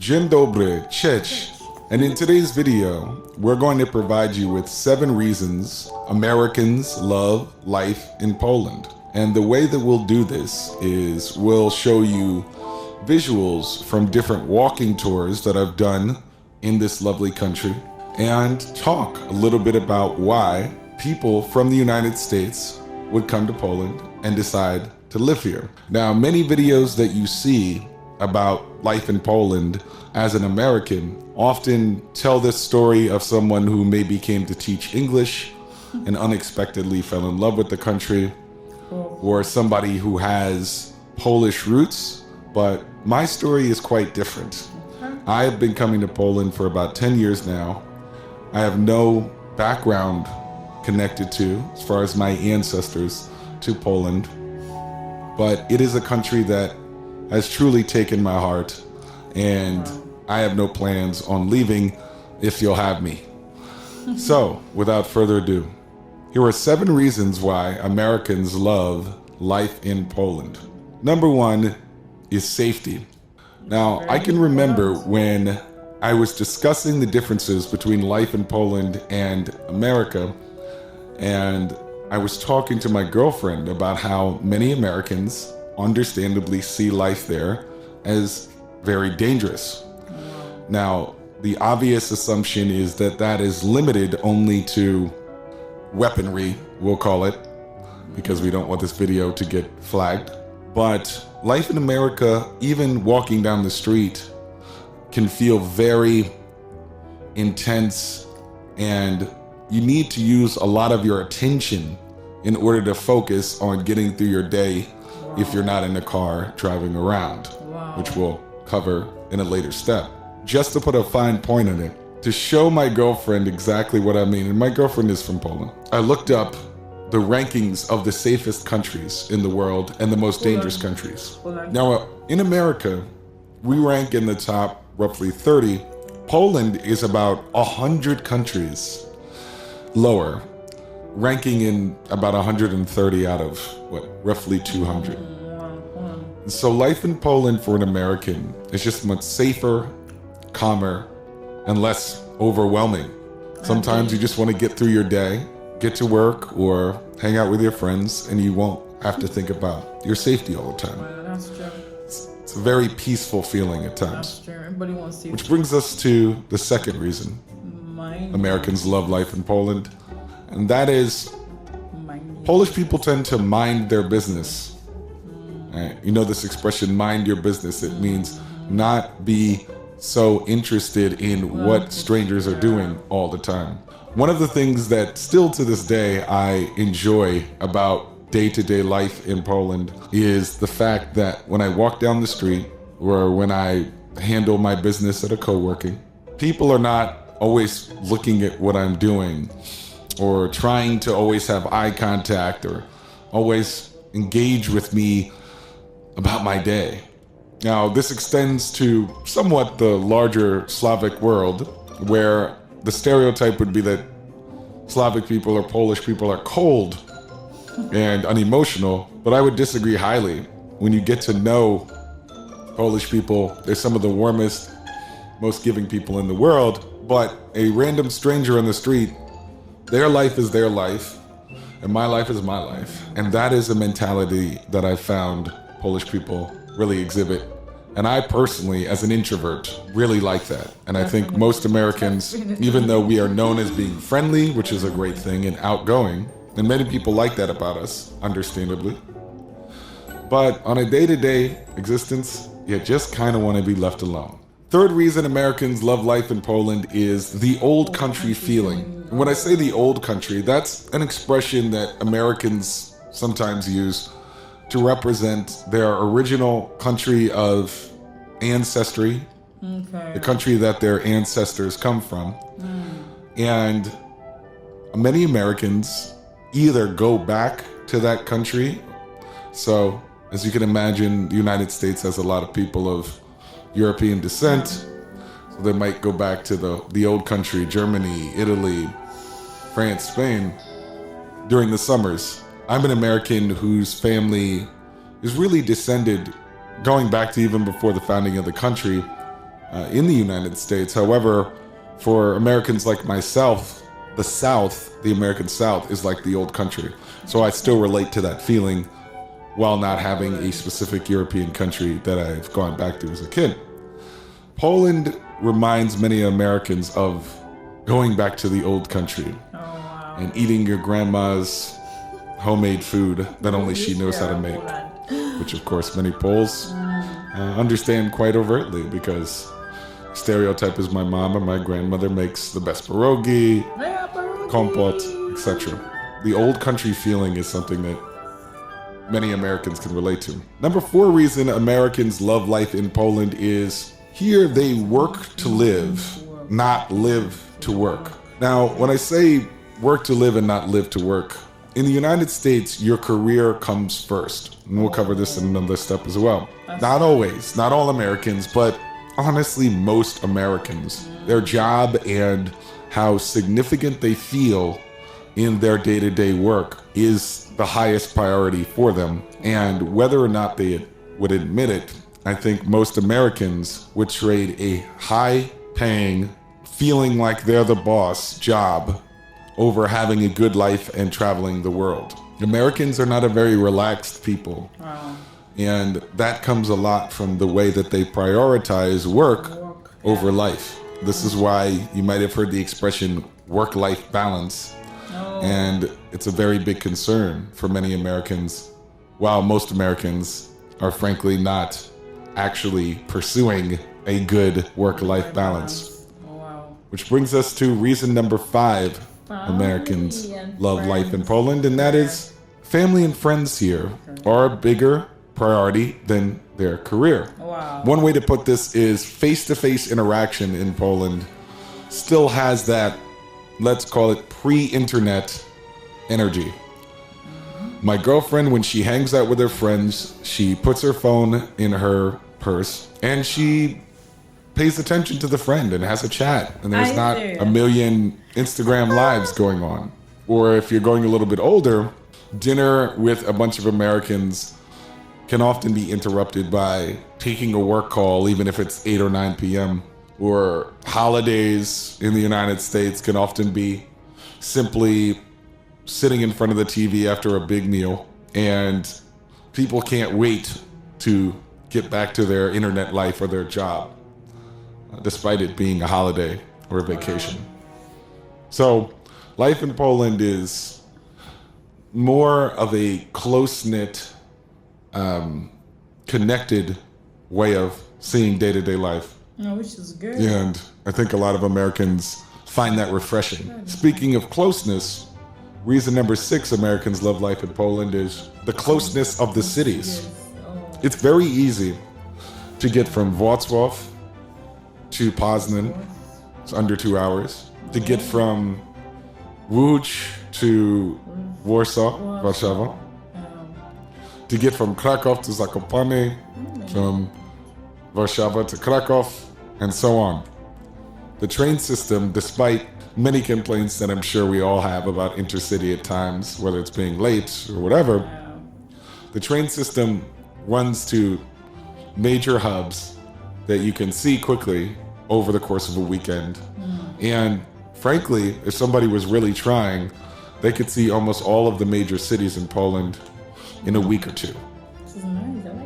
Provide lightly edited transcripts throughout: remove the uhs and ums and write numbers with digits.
Dzień dobry, cześć. And in today's video, we're going to provide you with 7 reasons Americans love life in Poland. And the way that we'll do this is we'll show you visuals from different walking tours that I've done in this lovely country and talk a little bit about why people from the United States would come to Poland and decide to live here. Now, many videos that you see about life in Poland as an American often tell this story of someone who maybe came to teach English and unexpectedly fell in love with the country, or somebody who has Polish roots, but my story is quite different. I have been coming to Poland for about 10 years now. I have no background connected to, as far as my ancestors, to Poland, but it is a country that has truly taken my heart, and I have no plans on leaving if you'll have me. So, without further ado, here are 7 reasons why Americans love life in Poland. Number 1 is safety. Now, I can remember when I was discussing the differences between life in Poland and America, and I was talking to my girlfriend about how many Americans understandably see life there as very dangerous. Now, the obvious assumption is that that is limited only to weaponry, we'll call it, because we don't want this video to get flagged. But life in America, even walking down the street, can feel very intense, and you need to use a lot of your attention in order to focus on getting through your day if you're not in a car driving around, which we'll cover in a later step. Just to put a fine point on it, to show my girlfriend exactly what I mean, and my girlfriend is from Poland, I looked up the rankings of the safest countries in the world and the most dangerous countries. Now, in America, we rank in the top roughly 30. Poland is about 100 countries lower, ranking in about 130 out of, roughly 200. So life in Poland for an American is just much safer, calmer, and less overwhelming. Sometimes you just want to get through your day, get to work, or hang out with your friends, and you won't have to think about your safety all the time. That's true. It's a very peaceful feeling at times. That's true. Everybody wants to. Which brings us to the second reason Americans love life in Poland, and that is Polish people tend to mind their business. Right? You know this expression, mind your business. It means not be so interested in what strangers are doing all the time. One of the things that still to this day I enjoy about day-to-day life in Poland is the fact that when I walk down the street or when I handle my business at a co-working, people are not always looking at what I'm doing or trying to always have eye contact or always engage with me about my day. Now, this extends to somewhat the larger Slavic world, where the stereotype would be that Slavic people or Polish people are cold and unemotional, but I would disagree highly. When you get to know Polish people, they're some of the warmest, most giving people in the world, but a random stranger on the street, their life is their life, and my life is my life. And that is a mentality that I found Polish people really exhibit. And I personally, as an introvert, really like that. And I think most Americans, even though we are known as being friendly, which is a great thing, and outgoing, and many people like that about us, understandably, but on a day-to-day existence, you just kind of want to be left alone. Third reason Americans love life in Poland is the old country feeling. And when I say the old country, that's an expression that Americans sometimes use to represent their original country of ancestry, the country that their ancestors come from. And many Americans either go back to that country. So, as you can imagine, the United States has a lot of people of European descent. So they might go back to the old country, Germany, Italy, France, Spain, during the summers. I'm an American whose family is really descended, going back to even before the founding of the country, in the United States. However, for Americans like myself, the South, the American South, is like the old country. So I still relate to that feeling while not having a specific European country that I've gone back to as a kid. Poland reminds many Americans of going back to the old country and eating your grandma's homemade food that only she knows how to make, which of course many Poles understand quite overtly, because stereotype is my mom and my grandmother makes the best pierogi, kompot, etc. The old country feeling is something that many Americans can relate to. Number 4 reason Americans love life in Poland is here they work to live, not live to work. Now, when I say work to live and not live to work, in the United States, your career comes first. And we'll cover this in another step as well. Not always, not all Americans, but honestly, most Americans, their job and how significant they feel in their day-to-day work is the highest priority for them. And whether or not they would admit it, I think most Americans would trade a high-paying, feeling like they're the boss job over having a good life and traveling the world. Americans are not a very relaxed people. Wow. And that comes a lot from the way that they prioritize work over life. This is why you might have heard the expression work-life balance. And it's a very big concern for many Americans, while most Americans are frankly not actually pursuing a good work-life balance. Which brings us to reason number 5 Americans love life in Poland, and that is family and friends here are a bigger priority than their career. Wow. One way to put this is face-to-face interaction in Poland still has that, let's call it pre-internet energy. My girlfriend, when she hangs out with her friends, she puts her phone in her purse and she pays attention to the friend and has a chat. And there's not a million Instagram lives going on. Or if you're going a little bit older, dinner with a bunch of Americans can often be interrupted by taking a work call, even if it's 8 or 9 p.m. Or holidays in the United States can often be simply sitting in front of the TV after a big meal, and people can't wait to get back to their internet life or their job, despite it being a holiday or a vacation. So life in Poland is more of a close-knit, connected way of seeing day-to-day life. Which is good. And I think a lot of Americans find that refreshing. Speaking of closeness, reason number 6 Americans love life in Poland is the closeness of the cities. It's very easy to get from Wrocław to Poznan. It's under 2 hours. To get from Łódź to Warsaw, Warszawa. To get from Krakow to Zakopane, from Warszawa to Krakow, and so on. The train system, despite many complaints that I'm sure we all have about intercity at times, whether it's being late or whatever, the train system runs to major hubs that you can see quickly over the course of a weekend. And frankly, if somebody was really trying, they could see almost all of the major cities in Poland in a week or 2.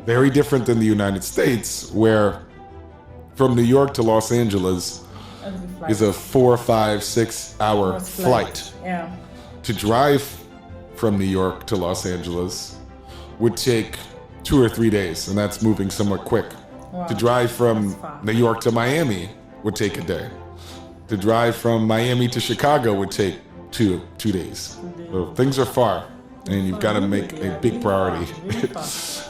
Very different than the United States, where from New York to Los Angeles is a 4, 5, 6 hour flight. Yeah. To drive from New York to Los Angeles would take 2 or 3 days, and that's moving somewhat quick. Wow. To drive from New York to Miami would take a day. To drive from Miami to Chicago would take two days. So things are far, and you've got to make a big priority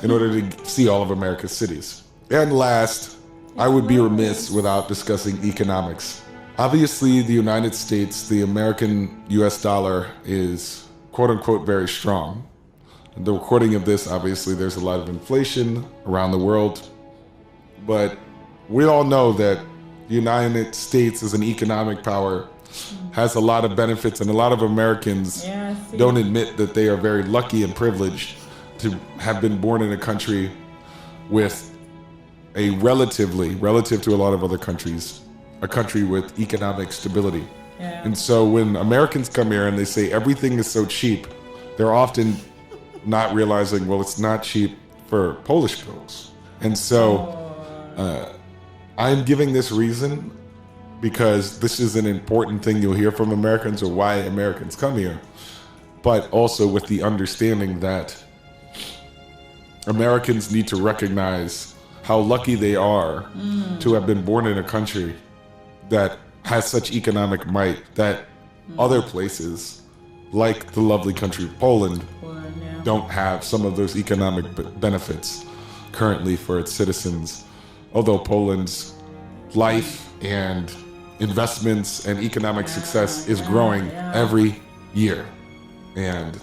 in order to see all of America's cities. And last, I would be remiss without discussing economics. Obviously, the United States, the American US dollar is quote unquote very strong. The recording of this, obviously, there's a lot of inflation around the world, but we all know that the United States as an economic power has a lot of benefits, and a lot of Americans don't admit that they are very lucky and privileged to have been born in a country with relative to a lot of other countries, a country with economic stability. Yeah. And so when Americans come here and they say everything is so cheap, they're often not realizing, well, it's not cheap for Polish bills. And so I'm giving this reason because this is an important thing you'll hear from Americans, or why Americans come here, but also with the understanding that Americans need to recognize how lucky they are to have been born in a country that has such economic might that other places, like the lovely country of Poland, Yeah. don't have some of those economic benefits currently for its citizens. Although Poland's life and investments and economic success is growing every year. And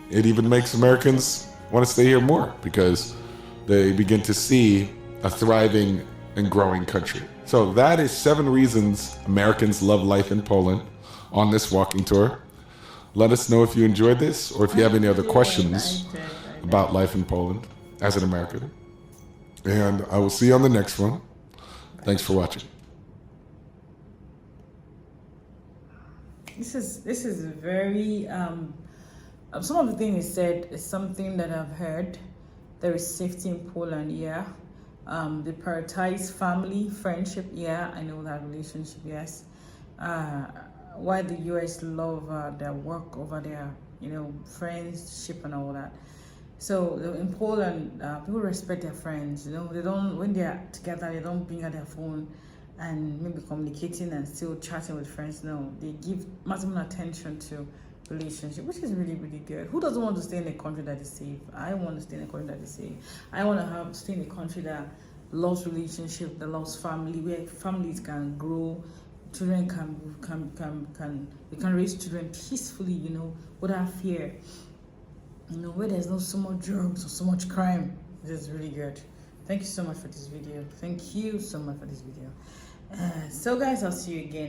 it even makes Americans want to stay here more because they begin to see a thriving and growing country. So that is 7 reasons Americans love life in Poland on this walking tour. Let us know if you enjoyed this, or if you have any other questions about life in Poland as an American. And I will see you on the next one. Thanks for watching. This is very some of the things he said is something that I've heard. There is safety in Poland, yeah. They prioritize family, friendship, yeah. I know that relationship, yes. Why the US love their work over their, friendship and all that. So in Poland, people respect their friends. They don't, when they are together, they don't bring out their phone and maybe communicating and still chatting with friends. No, they give maximum attention to relationship, which is really, really good. Who doesn't want to stay in a country that is safe? I want to stay in a country that is safe. I want to stay in a country that loves relationship, that loves family, where families can grow, children we can raise children peacefully, without fear. Where there's not so much drugs or so much crime. This is really good. Thank you so much for this video. Thank you so much for this video. So guys, I'll see you again.